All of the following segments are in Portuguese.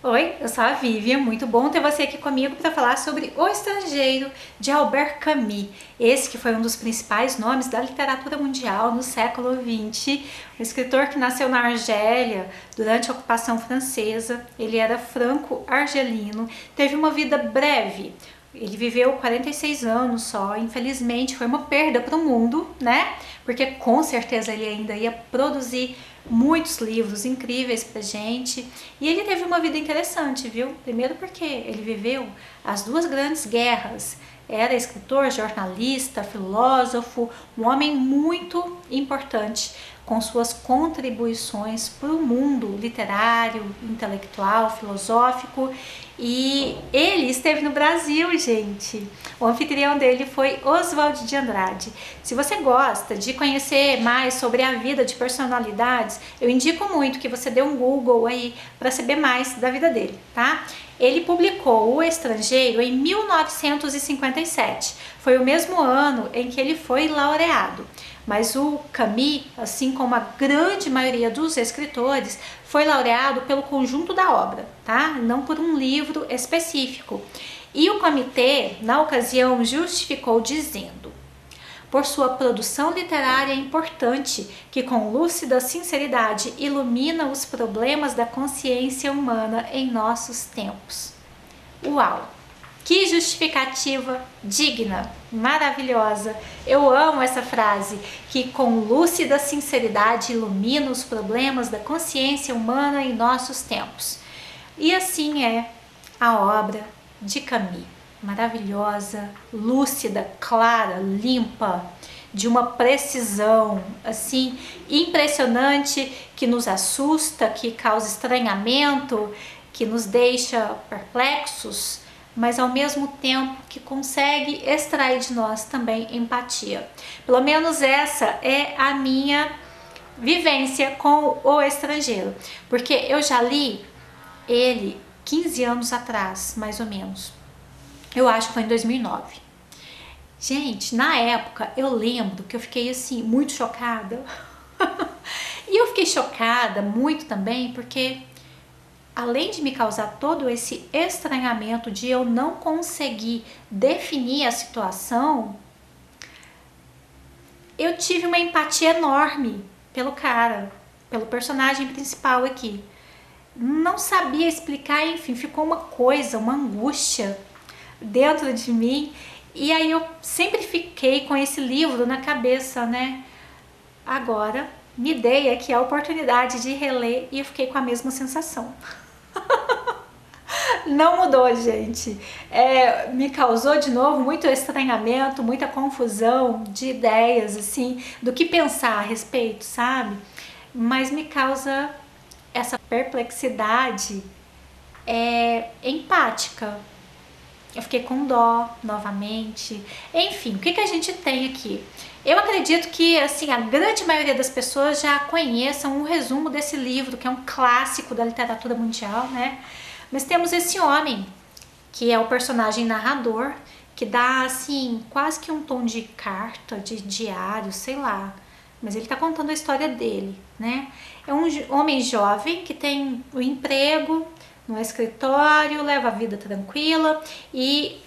Oi, eu sou a Vivian, muito bom ter você aqui comigo para falar sobre O Estrangeiro, de Albert Camus. Esse que foi um dos principais nomes da literatura mundial no século XX, um escritor que nasceu na Argélia durante a ocupação francesa. Ele era franco-argelino, teve uma vida breve. Ele viveu 46 anos só, infelizmente foi uma perda para o mundo, né? Porque com certeza ele ainda ia produzir muitos livros incríveis pra gente. E ele teve uma vida interessante, viu? Primeiro porque ele viveu as duas grandes guerras. Era escritor, jornalista, filósofo, um homem muito importante com suas contribuições para o mundo literário, intelectual, filosófico. E ele esteve no Brasil, gente. O anfitrião dele foi Oswald de Andrade. Se você gosta de conhecer mais sobre a vida de personalidades, eu indico muito que você dê um Google aí para saber mais da vida dele, tá? Ele publicou O Estrangeiro em 1957. Foi o mesmo ano em que ele foi laureado. Mas o Camus, assim como a grande maioria dos escritores, foi laureado pelo conjunto da obra, tá? Não por um livro específico. E o comitê, na ocasião, justificou dizendo: por sua produção literária importante, que com lúcida sinceridade ilumina os problemas da consciência humana em nossos tempos. Uau! Que justificativa digna, maravilhosa. Eu amo essa frase, que com lúcida sinceridade ilumina os problemas da consciência humana em nossos tempos. E assim é a obra de Camus. Maravilhosa, lúcida, clara, limpa, de uma precisão assim impressionante, que nos assusta, que causa estranhamento, que nos deixa perplexos, mas ao mesmo tempo que consegue extrair de nós também empatia. Pelo menos essa é a minha vivência com O Estrangeiro, porque eu já li ele 15 anos atrás, mais ou menos. Eu acho que foi em 2009. Gente, na época eu lembro que eu fiquei assim muito chocada. E eu fiquei chocada muito também porque, além de me causar todo esse estranhamento de eu não conseguir definir a situação, eu tive uma empatia enorme pelo cara, pelo personagem principal aqui. Não sabia explicar, enfim, ficou uma coisa, uma angústia dentro de mim. E aí eu sempre fiquei com esse livro na cabeça, né? Agora me dei aqui a oportunidade de reler e eu fiquei com a mesma sensação. Não mudou, gente. Me causou de novo muito estranhamento, muita confusão de ideias, assim, do que pensar a respeito, sabe? Mas me causa essa perplexidade empática. Eu fiquei com dó novamente. Enfim, o que a gente tem aqui? Eu acredito que assim a grande maioria das pessoas já conheçam um resumo desse livro, que é um clássico da literatura mundial, né? Mas temos esse homem, que é o personagem narrador, que dá assim quase que um tom de carta, de diário, sei lá. Mas ele tá contando a história dele, né? É um homem jovem que tem o emprego no escritório, leva a vida tranquila, e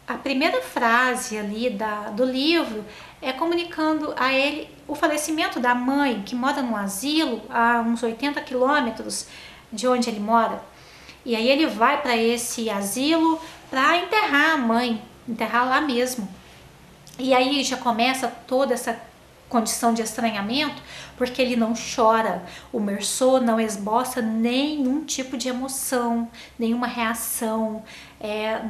a primeira frase ali do livro é comunicando a ele o falecimento da mãe, que mora num asilo a uns 80 quilômetros de onde ele mora. E aí ele vai para esse asilo para enterrar a mãe, enterrar lá mesmo. E aí já começa toda essa condição de estranhamento, porque ele não chora, o Meursault não esboça nenhum tipo de emoção, nenhuma reação,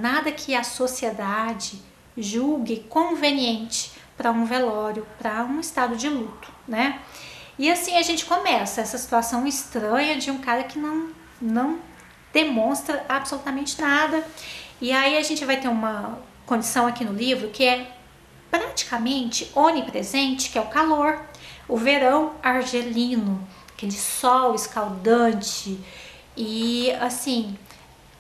nada que a sociedade julgue conveniente para um velório, para um estado de luto, né? E assim a gente começa essa situação estranha de um cara que não demonstra absolutamente nada. E aí a gente vai ter uma condição aqui no livro que é praticamente onipresente, que é o calor, o verão argelino, aquele sol escaldante. E assim,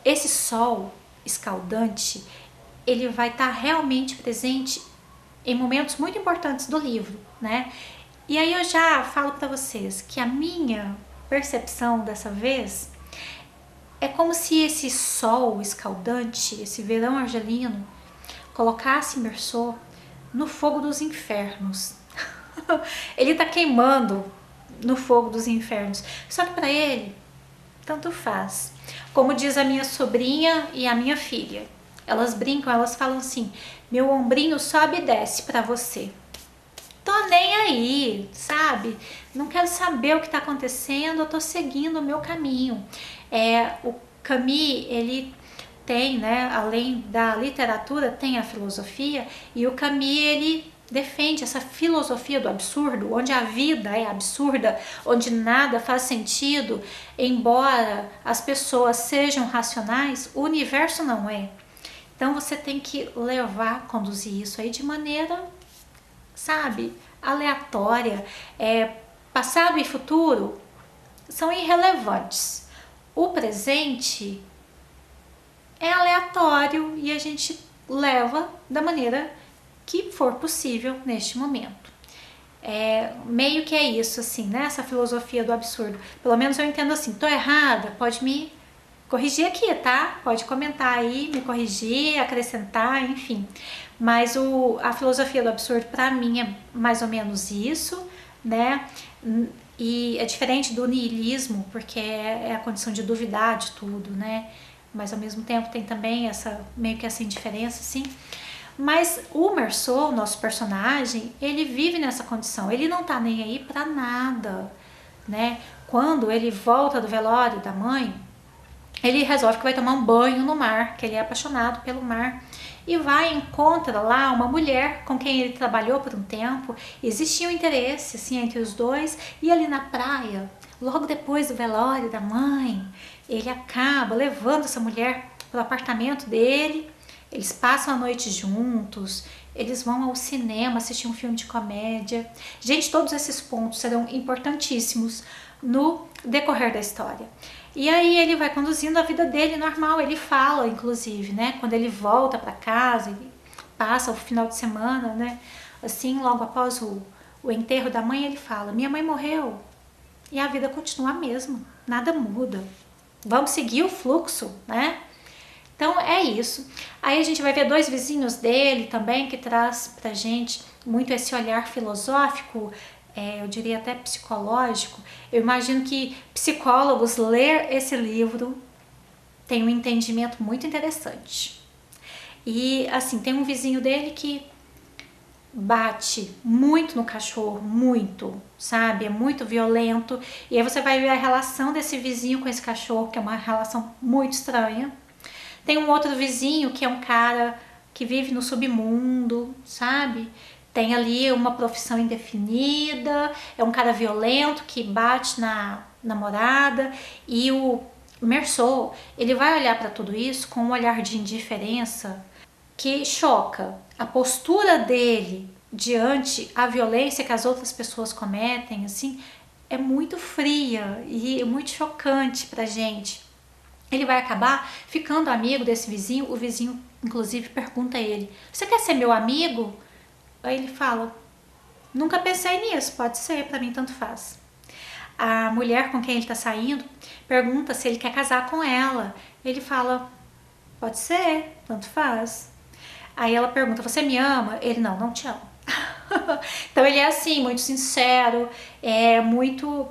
esse sol escaldante, ele vai estar realmente presente em momentos muito importantes do livro, né? E aí eu já falo para vocês que a minha percepção dessa vez É como se esse sol escaldante, esse verão argelino, colocasse Meursault no fogo dos infernos. Ele tá queimando no fogo dos infernos. Só que para ele, tanto faz. Como diz a minha sobrinha e a minha filha, elas brincam, elas falam assim: meu ombrinho sobe e desce para você. Tô nem aí, sabe? Não quero saber o que tá acontecendo, eu tô seguindo o meu caminho. O Camus, ele tem, né, além da literatura, tem a filosofia, e o Camus, ele defende essa filosofia do absurdo, onde a vida é absurda, onde nada faz sentido, embora as pessoas sejam racionais, o universo não é. Então você tem que levar, conduzir isso aí de maneira, sabe, aleatória. Passado e futuro são irrelevantes. O presente é aleatório e a gente leva da maneira que for possível neste momento. Meio que é isso, assim, né? Essa filosofia do absurdo. Pelo menos eu entendo assim. Tô errada? Pode me corrigir aqui, tá? Pode comentar aí, me corrigir, acrescentar, enfim. Mas a filosofia do absurdo, pra mim, é mais ou menos isso, né? E é diferente do niilismo, porque é a condição de duvidar de tudo, né? Mas ao mesmo tempo tem também meio que essa indiferença, assim. Mas o Meursault, nosso personagem, ele vive nessa condição, ele não tá nem aí pra nada, né? Quando ele volta do velório da mãe, ele resolve que vai tomar um banho no mar, que ele é apaixonado pelo mar, e vai e encontra lá uma mulher com quem ele trabalhou por um tempo. Existia um interesse assim entre os dois, e ali na praia, logo depois do velório da mãe, ele acaba levando essa mulher pro apartamento dele. Eles passam a noite juntos, eles vão ao cinema assistir um filme de comédia. Gente, todos esses pontos serão importantíssimos no decorrer da história. E aí ele vai conduzindo a vida dele normal. Ele fala, inclusive, né, quando ele volta para casa, ele passa o final de semana, né, assim, logo após o enterro da mãe, ele fala: minha mãe morreu e a vida continua a mesma, nada muda, vamos seguir o fluxo, né? Então é isso. Aí a gente vai ver dois vizinhos dele também, que traz pra gente muito esse olhar filosófico, eu diria até psicológico. Eu imagino que psicólogos ler esse livro tem um entendimento muito interessante. E assim, tem um vizinho dele que bate muito no cachorro, muito, sabe? É muito violento. E aí você vai ver a relação desse vizinho com esse cachorro, que é uma relação muito estranha. Tem um outro vizinho que é um cara que vive no submundo, sabe? Tem ali uma profissão indefinida, é um cara violento que bate na namorada. E o Meursault, ele vai olhar para tudo isso com um olhar de indiferença que choca. A postura dele diante a violência que as outras pessoas cometem, assim, é muito fria e muito chocante pra gente. Ele vai acabar ficando amigo desse vizinho. O vizinho, inclusive, pergunta a ele: você quer ser meu amigo? Aí ele fala: nunca pensei nisso, pode ser, pra mim tanto faz. A mulher com quem ele tá saindo pergunta se ele quer casar com ela. Ele fala: pode ser, tanto faz. Aí ela pergunta: você me ama? Ele: não, não te amo. Então ele é assim, muito sincero, muito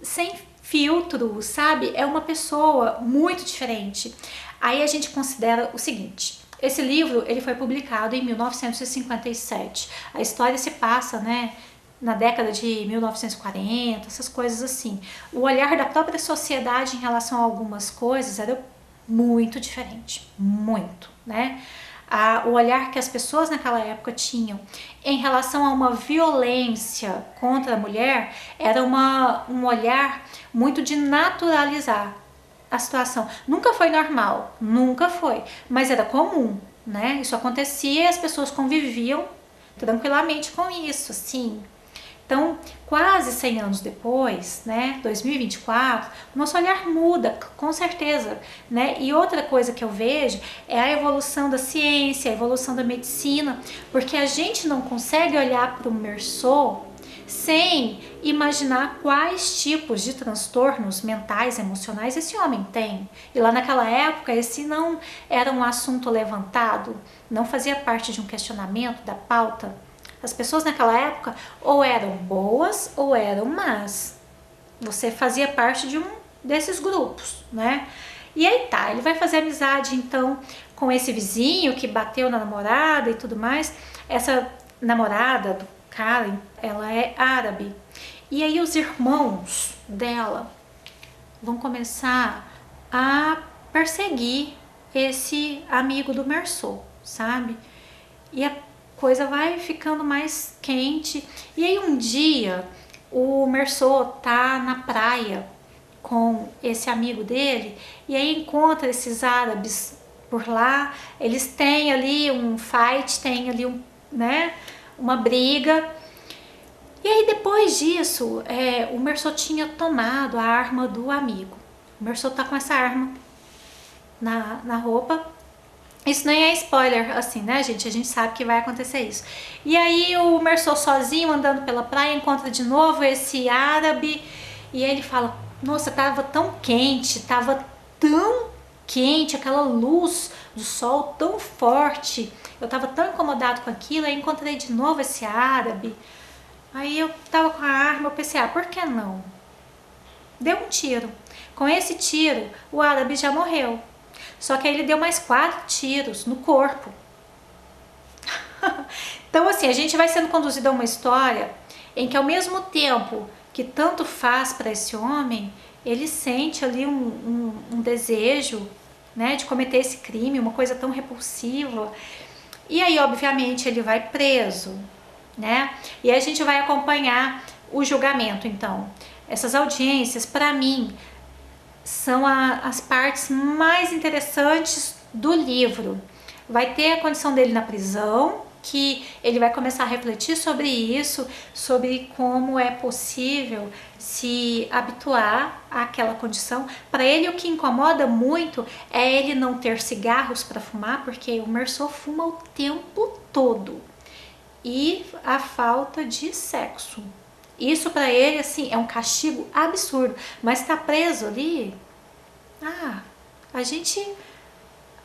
sem filtro, sabe? É uma pessoa muito diferente. Aí a gente considera o seguinte: esse livro, ele foi publicado em 1957. A história se passa, né, na década de 1940, essas coisas assim. O olhar da própria sociedade em relação a algumas coisas era muito diferente, muito, né? O olhar que as pessoas naquela época tinham em relação a uma violência contra a mulher era um olhar muito de naturalizar a situação. Nunca foi normal, nunca foi, mas era comum, né? Isso acontecia e as pessoas conviviam tranquilamente com isso, assim. Então, quase 100 anos depois, né, 2024, o nosso olhar muda, com certeza, né? E outra coisa que eu vejo é a evolução da ciência, a evolução da medicina, porque a gente não consegue olhar para o Meursault sem imaginar quais tipos de transtornos mentais, emocionais esse homem tem. E lá naquela época esse não era um assunto levantado, não fazia parte de um questionamento da pauta. As pessoas naquela época ou eram boas ou eram más. Você fazia parte de um desses grupos, né? E aí tá, ele vai fazer amizade então com esse vizinho que bateu na namorada e tudo mais. Essa namorada do cara, ela é árabe. E aí os irmãos dela vão começar a perseguir esse amigo do Meursault, sabe? E a coisa vai ficando mais quente. E aí um dia o Meursault tá na praia com esse amigo dele e aí encontra esses árabes por lá. Eles têm ali um fight, tem ali uma briga. E aí depois disso, o Meursault tinha tomado a arma do amigo. O Meursault tá com essa arma na roupa. Isso nem é spoiler, assim, né, gente? A gente sabe que vai acontecer isso. E aí o Meursault sozinho, andando pela praia, encontra de novo esse árabe. E ele fala, nossa, tava tão quente, aquela luz do sol tão forte. Eu tava tão incomodado com aquilo, aí encontrei de novo esse árabe. Aí eu tava com a arma, eu pensei, por que não? Deu um tiro. Com esse tiro, o árabe já morreu. Só que aí ele deu mais 4 tiros no corpo. Então assim, a gente vai sendo conduzido a uma história em que ao mesmo tempo que tanto faz para esse homem, ele sente ali um desejo, né, de cometer esse crime, uma coisa tão repulsiva. E aí, obviamente, ele vai preso, né? E aí a gente vai acompanhar o julgamento, então. Essas audiências, para mim, são as partes mais interessantes do livro. Vai ter a condição dele na prisão, que ele vai começar a refletir sobre isso, sobre como é possível se habituar àquela condição. Para ele, o que incomoda muito é ele não ter cigarros para fumar, porque o Meursault fuma o tempo todo, e a falta de sexo. Isso para ele, assim, é um castigo absurdo. Mas tá preso ali, a gente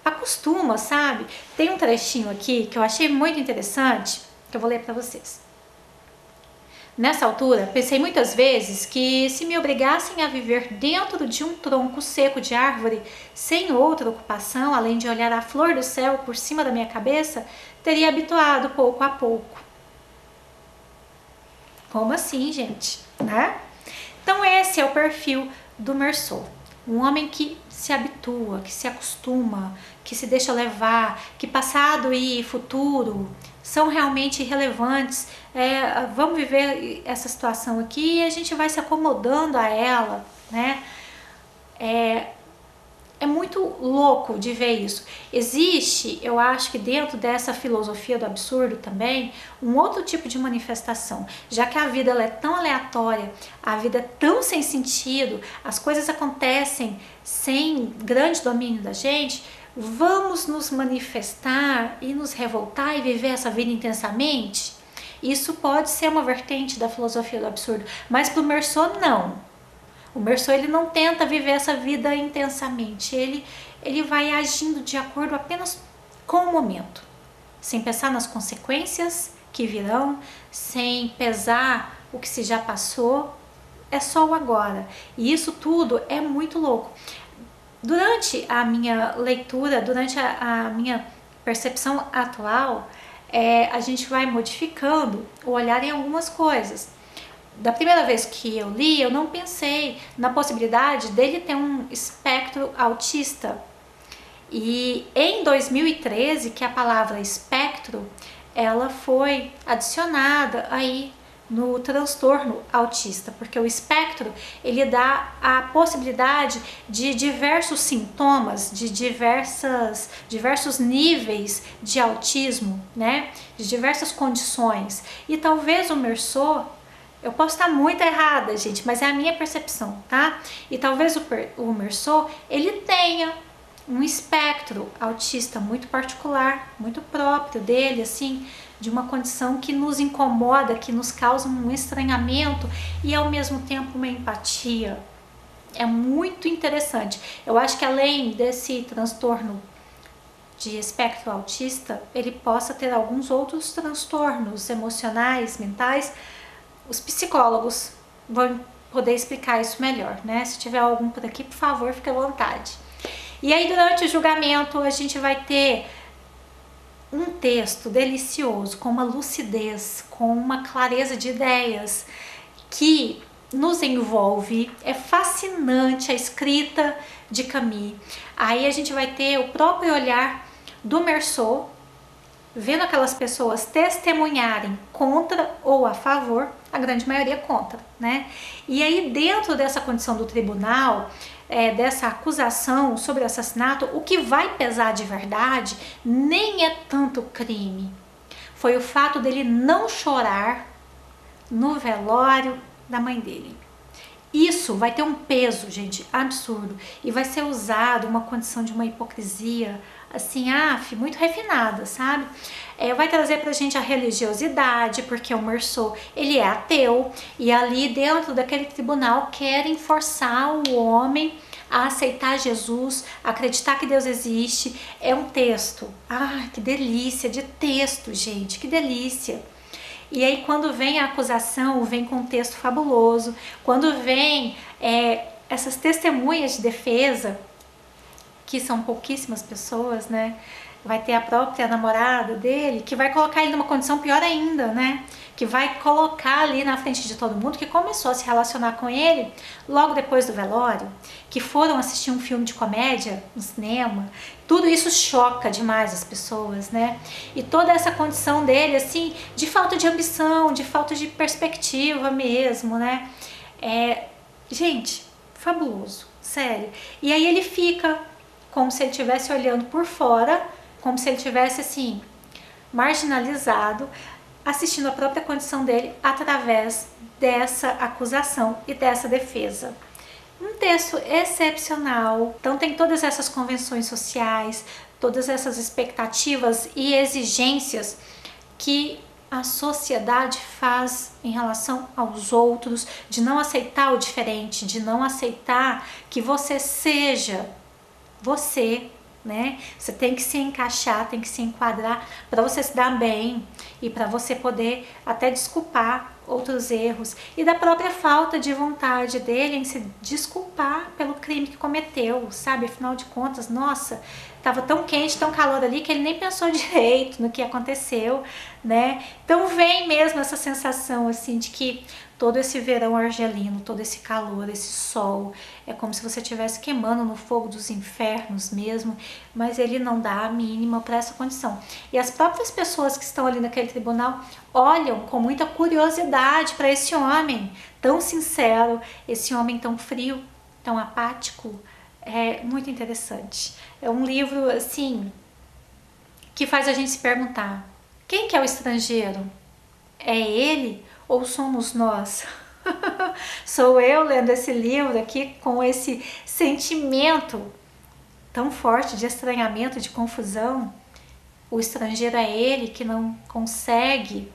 acostuma, sabe? Tem um trechinho aqui que eu achei muito interessante, que eu vou ler para vocês. Nessa altura, pensei muitas vezes que se me obrigassem a viver dentro de um tronco seco de árvore, sem outra ocupação, além de olhar a flor do céu por cima da minha cabeça, teria habituado pouco a pouco. Como assim, gente? Né? Então esse é o perfil do Meursault. Um homem que se habitua, que se acostuma, que se deixa levar, que passado e futuro são realmente irrelevantes. Vamos viver essa situação aqui e a gente vai se acomodando a ela, né? É muito louco de ver isso. Existe, eu acho que dentro dessa filosofia do absurdo também, um outro tipo de manifestação. Já que a vida ela é tão aleatória, a vida é tão sem sentido, as coisas acontecem sem grande domínio da gente, vamos nos manifestar e nos revoltar e viver essa vida intensamente? Isso pode ser uma vertente da filosofia do absurdo, mas para o Meursault não. O Meursault ele não tenta viver essa vida intensamente, ele vai agindo de acordo apenas com o momento, sem pensar nas consequências que virão, sem pesar o que se já passou, é só o agora. E isso tudo é muito louco. Durante a minha leitura, durante a minha percepção atual, a gente vai modificando o olhar em algumas coisas. Da primeira vez que eu li, eu não pensei na possibilidade dele ter um espectro autista. E em 2013, que a palavra espectro, ela foi adicionada aí no transtorno autista, porque o espectro, ele dá a possibilidade de diversos sintomas, de diversos níveis de autismo, né? De diversas condições. E talvez o Meursault, eu posso estar muito errada, gente, mas é a minha percepção, tá? E talvez o Meursault, ele tenha um espectro autista muito particular, muito próprio dele, assim, de uma condição que nos incomoda, que nos causa um estranhamento e ao mesmo tempo uma empatia. É muito interessante. Eu acho que além desse transtorno de espectro autista, ele possa ter alguns outros transtornos emocionais, mentais. Os psicólogos vão poder explicar isso melhor, né? Se tiver algum por aqui, por favor, fique à vontade. E aí, durante o julgamento, a gente vai ter um texto delicioso, com uma lucidez, com uma clareza de ideias, que nos envolve. É fascinante a escrita de Camus. Aí a gente vai ter o próprio olhar do Meursault, vendo aquelas pessoas testemunharem contra ou a favor, a grande maioria contra, né? E aí, dentro dessa condição do tribunal, dessa acusação sobre o assassinato, o que vai pesar de verdade nem é tanto o crime, foi o fato dele não chorar no velório da mãe dele. Isso vai ter um peso, gente, absurdo, e vai ser usado uma condição de uma hipocrisia assim, muito refinada, sabe? Vai trazer pra gente a religiosidade, porque o Meursault, ele é ateu, e ali dentro daquele tribunal querem forçar o homem a aceitar Jesus, a acreditar que Deus existe. É um texto, que delícia de texto, gente, que delícia. E aí, quando vem a acusação, vem com um texto fabuloso. Quando vem essas testemunhas de defesa, que são pouquíssimas pessoas, né? Vai ter a própria namorada dele, que vai colocar ele numa condição pior ainda, né? Que vai colocar ali na frente de todo mundo, que começou a se relacionar com ele logo depois do velório, que foram assistir um filme de comédia no cinema. Tudo isso choca demais as pessoas, né? E toda essa condição dele, assim, de falta de ambição, de falta de perspectiva mesmo, né? Gente, fabuloso, sério. E aí ele fica como se ele estivesse olhando por fora, como se ele estivesse, assim, marginalizado, assistindo a própria condição dele através dessa acusação e dessa defesa. Um texto excepcional. Então tem todas essas convenções sociais, todas essas expectativas e exigências que a sociedade faz em relação aos outros, de não aceitar o diferente, de não aceitar que você seja você, né? Você tem que se encaixar, tem que se enquadrar para você se dar bem e para você poder até desculpar outros erros, e da própria falta de vontade dele em se desculpar pelo crime que cometeu, sabe? Afinal de contas, nossa, tava tão quente, tão calor ali que ele nem pensou direito no que aconteceu, né? Então vem mesmo essa sensação assim de que todo esse verão argelino, todo esse calor, esse sol, é como se você estivesse queimando no fogo dos infernos mesmo, mas ele não dá a mínima para essa condição. E as próprias pessoas que estão ali naquele tribunal olham com muita curiosidade para esse homem tão sincero, esse homem tão frio, tão apático. É muito interessante. É um livro, assim, que faz a gente se perguntar: quem que é o estrangeiro? É ele ou somos nós? Sou eu lendo esse livro aqui com esse sentimento tão forte de estranhamento, de confusão. O estrangeiro é ele que não consegue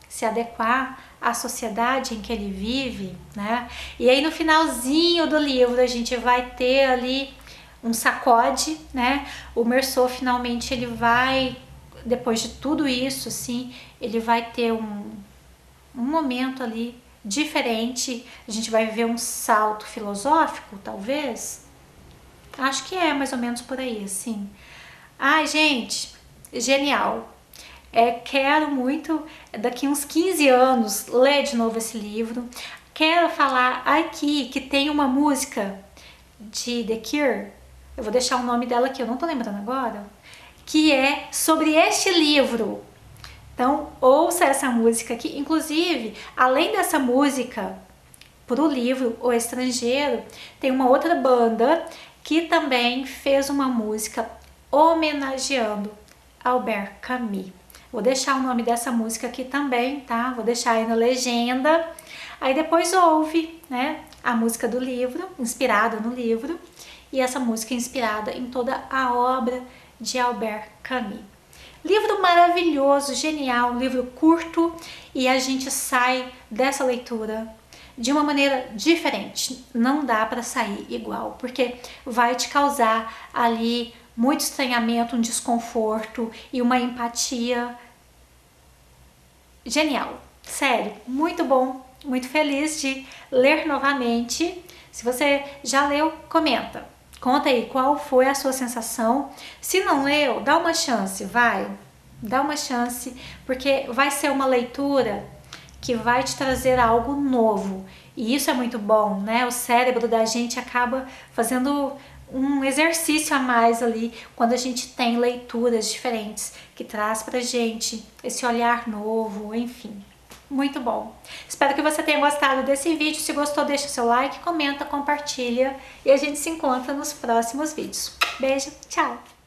se adequar à sociedade em que ele vive, né? E aí no finalzinho do livro a gente vai ter ali um sacode, né? O Meursault finalmente ele vai, depois de tudo isso, assim, ele vai ter um momento ali diferente. A gente vai ver um salto filosófico, talvez. Acho que é mais ou menos por aí, assim. Ai, gente, genial. Quero muito, daqui uns 15 anos, ler de novo esse livro. Quero falar aqui que tem uma música de The Cure, eu vou deixar o nome dela aqui, eu não tô lembrando agora, que é sobre este livro. Então, ouça essa música aqui. Inclusive, além dessa música pro livro O Estrangeiro, tem uma outra banda que também fez uma música homenageando Albert Camus. Vou deixar o nome dessa música aqui também, tá? Vou deixar aí na legenda. Aí depois ouve, né, a música do livro, inspirada no livro, e essa música inspirada em toda a obra de Albert Camus. Livro maravilhoso, genial, um livro curto e a gente sai dessa leitura de uma maneira diferente. Não dá para sair igual, porque vai te causar ali muito estranhamento, um desconforto e uma empatia genial. Sério, muito bom, muito feliz de ler novamente. Se você já leu, comenta. Conta aí qual foi a sua sensação. Se não leu, dá uma chance, vai. Dá uma chance, porque vai ser uma leitura que vai te trazer algo novo. E isso é muito bom, né? O cérebro da gente acaba fazendo um exercício a mais ali quando a gente tem leituras diferentes que traz pra gente esse olhar novo, enfim. Muito bom. Espero que você tenha gostado desse vídeo. Se gostou, deixa o seu like, comenta, compartilha e a gente se encontra nos próximos vídeos. Beijo, tchau!